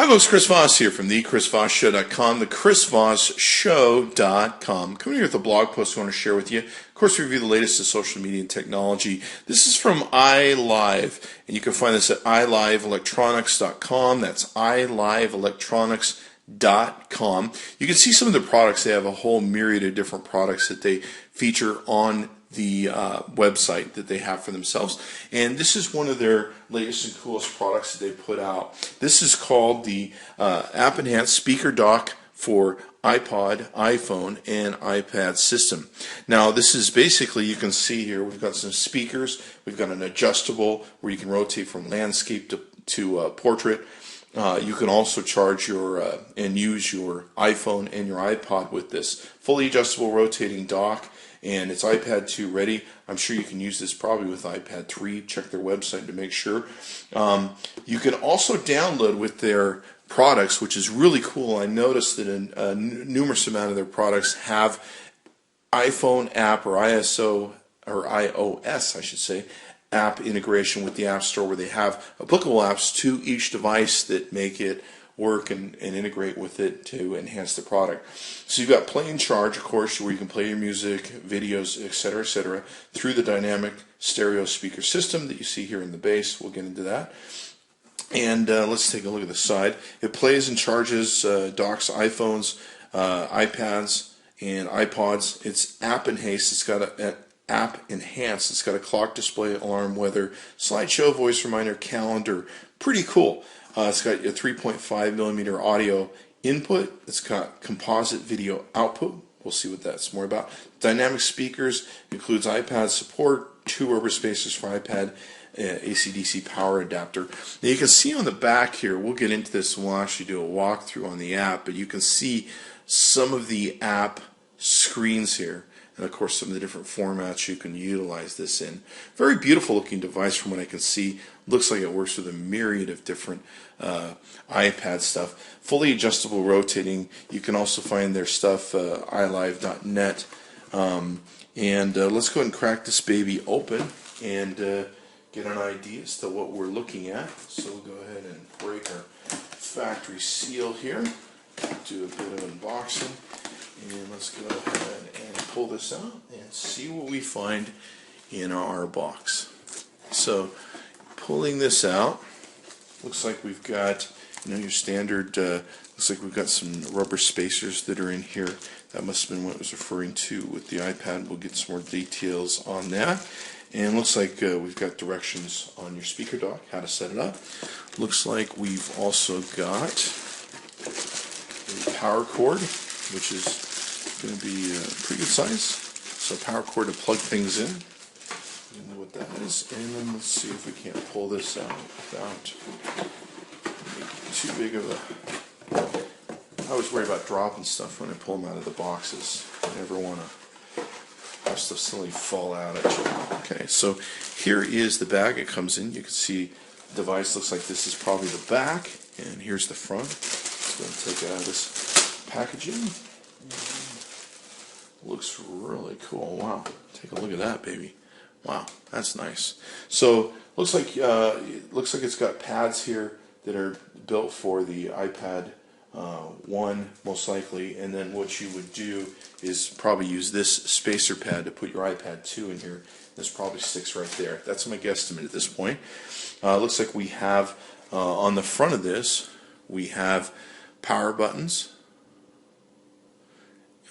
Hi folks, Chris Voss here from thechrisvossshow.com, thechrisvossshow.com. Coming here with a blog post I want to share with you. Of course, we review the latest in social media and technology. This is from iLive, and you can find this at iLiveElectronics.com. That's iLiveElectronics.com. You can see some of the products. They have a whole myriad of different products that they feature on the website that they have for themselves, and this is one of their latest and coolest products that they put out. This is called the App Enhanced Speaker Dock for iPod, iPhone, and iPad system. Now this is basically, you can see here, we've got some speakers, we've got an adjustable where you can rotate from landscape to portrait. You can also charge your and use your iPhone and your iPod with this fully adjustable rotating dock, and it's iPad 2 ready. I'm sure you can use this probably with iPad 3. Check their website to make sure. You can also download with their products, which is really cool. I noticed that a numerous amount of their products have iPhone app or iOS, I should say, app integration with the App Store, where they have applicable apps to each device that make it work and integrate with it to enhance the product. So you've got Play and Charge, of course, where you can play your music, videos, etc., through the dynamic stereo speaker system that you see here in the base. We'll get into that. And let's take a look at the side. It plays and charges, docks iPhones, iPads, and iPods. It's app enhanced. It's got an app enhanced. It's got a clock, display, alarm, weather, slideshow, voice reminder, calendar. Pretty cool. It's got a 3.5 millimeter audio input. It's got composite video output. We'll see what that's more about. Dynamic speakers includes iPad support, 2 rubber spacers for iPad, AC/DC power adapter. Now you can see on the back here, we'll get into this and we'll actually do a walkthrough on the app, but you can see some of the app screens here, and of course some of the different formats you can utilize this in. Very beautiful looking device from what I can see. Looks like it works with a myriad of different iPad stuff. Fully adjustable rotating. You can also find their stuff iLive.net. Let's go ahead and crack this baby open and get an idea as to what we're looking at. So we'll go ahead and break our factory seal here. Do a bit of unboxing. And let's go ahead and pull this out and see what we find in our box. So, pulling this out, looks like we've got, your standard, looks like we've got some rubber spacers that are in here. That must have been what it was referring to with the iPad. We'll get some more details on that. And looks like we've got directions on your speaker dock, how to set it up. Looks like we've also got a power cord, which is going to be a pretty good size. So power cord to plug things in. You know what that is. And then let's see if we can't pull this out without making too big of a... I always worry about dropping stuff when I pull them out of the boxes. I never want to have stuff suddenly fall out at you. Okay, so here is the bag it comes in. You can see the device looks like this is probably the back, and here's the front. Let's go and take it out of this packaging. Looks really cool. Wow, take a look at that, baby. Wow, that's nice. So looks like it's got pads here that are built for the iPad 1 most likely, and then what you would do is probably use this spacer pad to put your iPad 2 in here. This probably sticks right there. That's my guesstimate at this point. Looks like we have on the front of this, we have power buttons,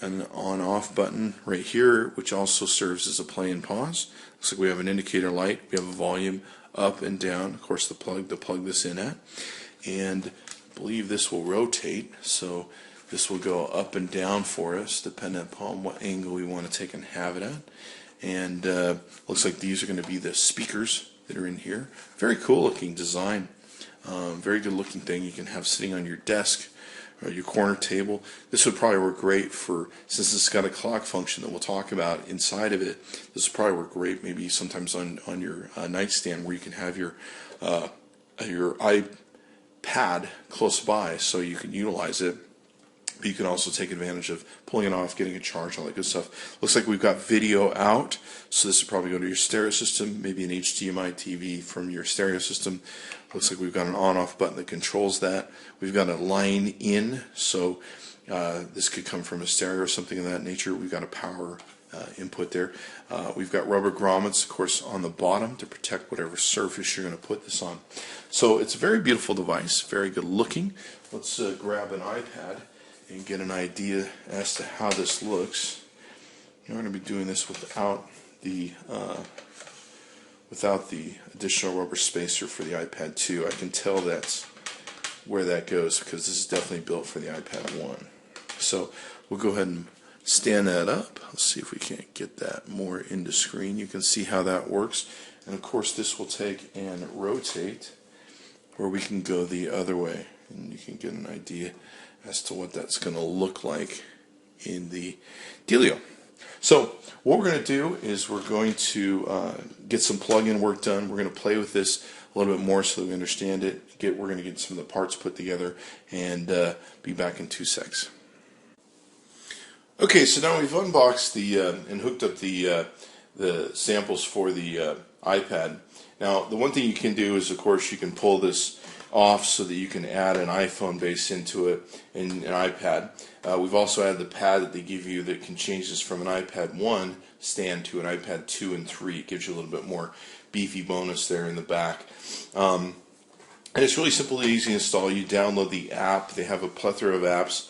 an on-off button right here, which also serves as a play and pause. Looks like we have an indicator light. We have a volume up and down. Of course, the plug to plug this in at. And I believe this will rotate, so this will go up and down for us, depending upon what angle we want to take and have it at. And looks like these are going to be the speakers that are in here. Very cool looking design. Very good looking thing you can have sitting on your desk or your corner table. This would probably work great for, since it's got a clock function that we'll talk about inside of it, this would probably work great maybe sometimes on your nightstand, where you can have your iPad close by so you can utilize it. But you can also take advantage of pulling it off, getting a charge, all that good stuff. Looks like we've got video out, so this will probably go to your stereo system, maybe an HDMI TV from your stereo system. Looks like we've got an on-off button that controls that. We've got a line in, so this could come from a stereo or something of that nature. We've got a power input there. We've got rubber grommets, of course, on the bottom to protect whatever surface you're going to put this on. So it's a very beautiful device, very good looking. Let's grab an iPad and get an idea as to how this looks. We're going to be doing this without the additional rubber spacer for the iPad 2. I can tell that's where that goes because this is definitely built for the iPad 1. So we'll go ahead and stand that up. Let's see if we can't get that more into screen. You can see how that works. And of course this will take and rotate where we can go the other way. And you can get an idea as to what that's going to look like in the dealio. So what we're going to do is we're going to get some plug-in work done. We're going to play with this a little bit more so that we understand it. We're going to get some of the parts put together and be back in 2 secs. Okay, so now we've unboxed and hooked up the samples for the iPad. Now, the one thing you can do is, of course, you can pull this off so that you can add an iPhone base into it and an iPad. We've also added the pad that they give you that can change this from an iPad 1 stand to an iPad 2 and 3. It gives you a little bit more beefy bonus there in the back. And it's really simple and easy to install. You download the app. They have a plethora of apps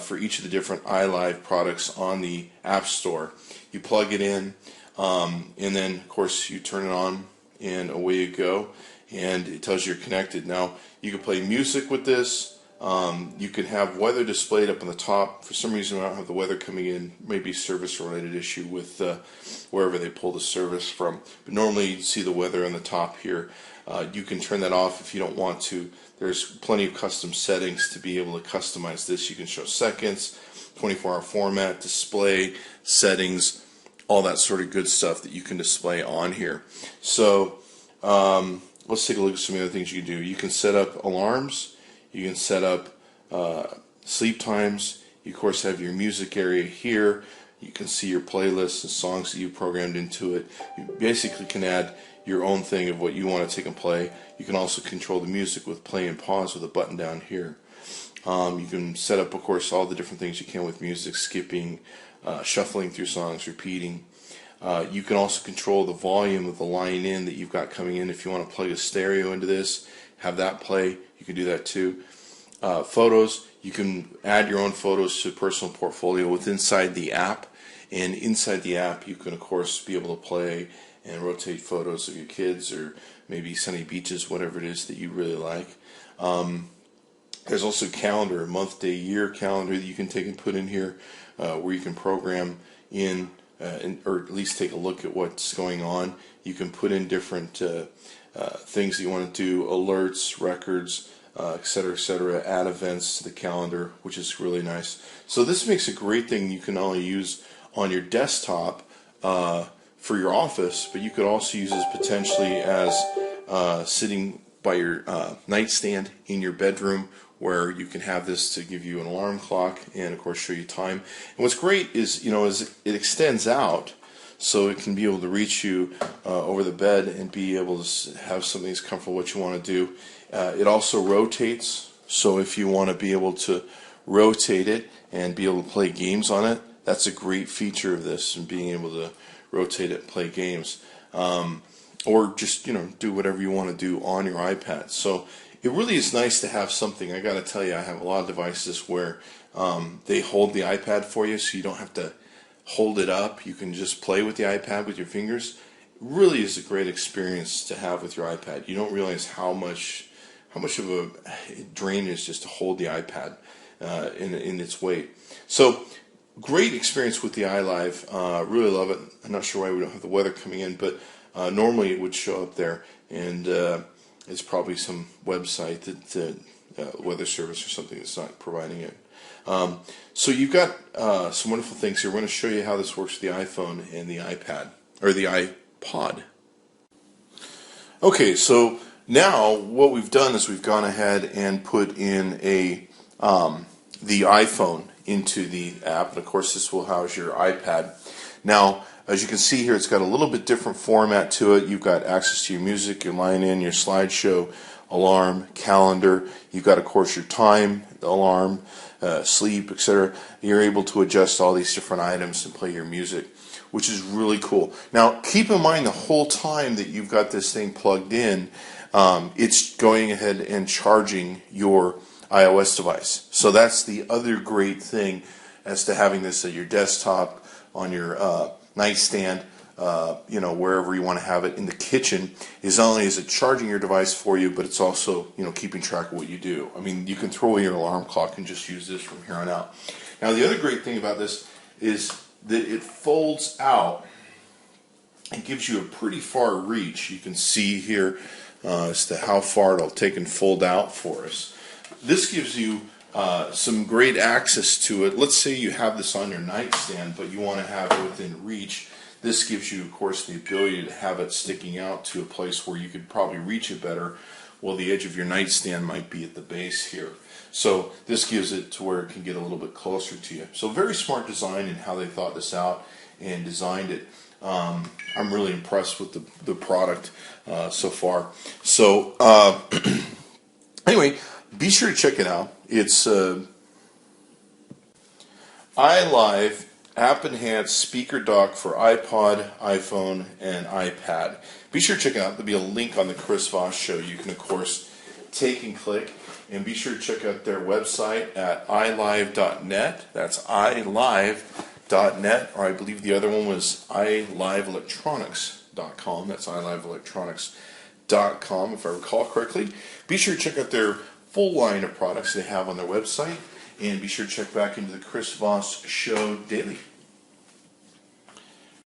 for each of the different iLive products on the App Store. You plug it in, and then, of course, you turn it on, and away you go. And it tells you you're connected. Now, you can play music with this. You can have weather displayed up on the top. For some reason, I don't have the weather coming in. Maybe service-related issue with wherever they pull the service from. But normally, you see the weather on the top here. You can turn that off if you don't want to. There's plenty of custom settings to be able to customize this. You can show seconds, 24-hour format, display, settings, all that sort of good stuff that you can display on here. So, let's take a look at some of the other things you can do. You can set up alarms. You can set up sleep times. You, of course, have your music area here. You can see your playlists and songs that you programmed into it. You basically can add your own thing of what you want to take and play. You can also control the music with play and pause with a button down here. You can set up, of course, all the different things you can with music, skipping, shuffling through songs, repeating. You can also control the volume of the line in that you've got coming in. If you want to plug a stereo into this, have that play, you can do that too. Photos, you can add your own photos to personal portfolio within inside the app. And inside the app, you can, of course, be able to play and rotate photos of your kids or maybe sunny beaches, whatever it is that you really like. There's also calendar, month, day, year calendar that you can take and put in here where you can program in or at least take a look at what's going on. You can put in different things that you want to do, alerts, records, etc., add events to the calendar, which is really nice. So this makes a great thing you can not only use on your desktop for your office, but you could also use this potentially as sitting by your nightstand in your bedroom, where you can have this to give you an alarm clock and, of course, show you time. And what's great is, is it extends out so it can be able to reach you over the bed and be able to have something that's comfortable what you want to do. It also rotates, so if you want to be able to rotate it and be able to play games on it, that's a great feature of this, and being able to rotate it and play games. Or just, do whatever you want to do on your iPad. So it really is nice to have something. I got to tell you, I have a lot of devices where they hold the iPad for you, so you don't have to hold it up. You can just play with the iPad with your fingers. It really is a great experience to have with your iPad. You don't realize how much of a drain it is just to hold the iPad in its weight. So great experience with the iLive. Really love it. I'm not sure why we don't have the weather coming in, but normally it would show up there, and it's probably some website that weather service or something that's not providing it. So you've got some wonderful things here. We're going to show you how this works with the iPhone and the iPad, or the iPod. Okay, so now what we've done is we've gone ahead and put in the iPhone into the app. And of course, this will house your iPad. Now, as you can see here, it's got a little bit different format to it. You've got access to your music, your line-in, your slideshow, alarm, calendar. You've got, of course, your time, alarm, sleep, etc. You're able to adjust all these different items and play your music, which is really cool. Now, keep in mind the whole time that you've got this thing plugged in, it's going ahead and charging your iOS device. So that's the other great thing as to having this at your desktop, on your nightstand, wherever you want to have it in the kitchen. Is not only is it charging your device for you, but it's also keeping track of what you do. I mean, you can throw away your alarm clock and just use this from here on out. Now, the other great thing about this is that it folds out and gives you a pretty far reach. You can see here as to how far it'll take and fold out for us. This gives you some great access to it. Let's say you have this on your nightstand, but you want to have it within reach. This gives you, of course, the ability to have it sticking out to a place where you could probably reach it better. Well, the edge of your nightstand might be at the base here. So this gives it to where it can get a little bit closer to you. So very smart design in how they thought this out and designed it. I'm really impressed with the product so far. So anyway, be sure to check it out. It's iLive app-enhanced speaker dock for iPod, iPhone, and iPad. Be sure to check it out. There'll be a link on the Chris Voss Show. You can, of course, take and click. And be sure to check out their website at iLive.net. That's iLive.net, or I believe the other one was iLiveelectronics.com. That's iLiveelectronics.com, if I recall correctly. Be sure to check out their full line of products they have on their website. And be sure to check back into the Chris Voss Show daily.